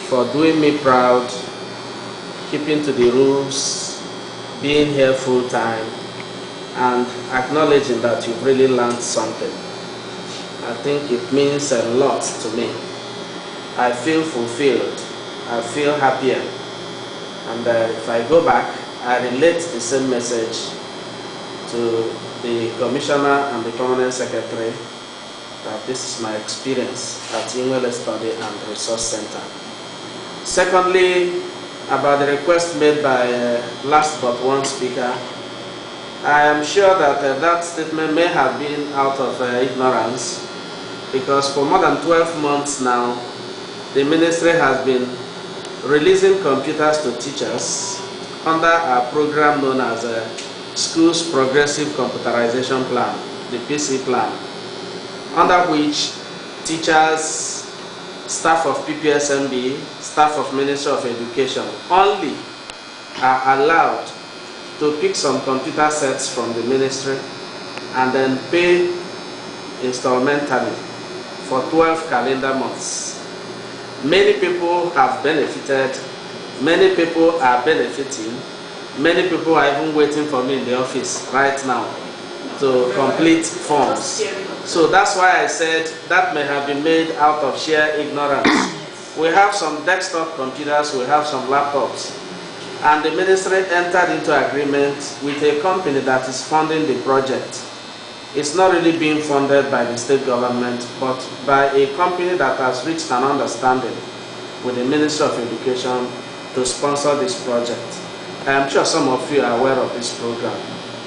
for doing me proud, keeping to the rules, being here full time, and acknowledging that you've really learned something. I think it means a lot to me. I feel fulfilled, I feel happier, and if I go back, I relate the same message to the Commissioner and the Permanent Secretary that this is my experience at Inwele Study and Resource Center. Secondly, about the request made by last but one speaker, I am sure that that statement may have been out of ignorance, because for more than 12 months now, the ministry has been releasing computers to teachers under a program known as Schools Progressive Computerization Plan, the PC plan, under which teachers, staff of PPSMB, staff of Ministry of Education only are allowed to pick some computer sets from the ministry and then pay installmentally for 12 calendar months. Many people have benefited, many people are benefiting, many people are even waiting for me in the office right now to complete forms. So that's why I said that may have been made out of sheer ignorance. We have some desktop computers, we have some laptops, and the ministry entered into agreement with a company that is funding the project. It's not really being funded by the state government, but by a company that has reached an understanding with the Ministry of Education to sponsor this project. I am sure some of you are aware of this program.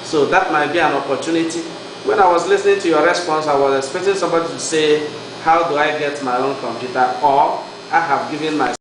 So that might be an opportunity. When I was listening to your response, I was expecting somebody to say, how do I get my own computer? Or I have given my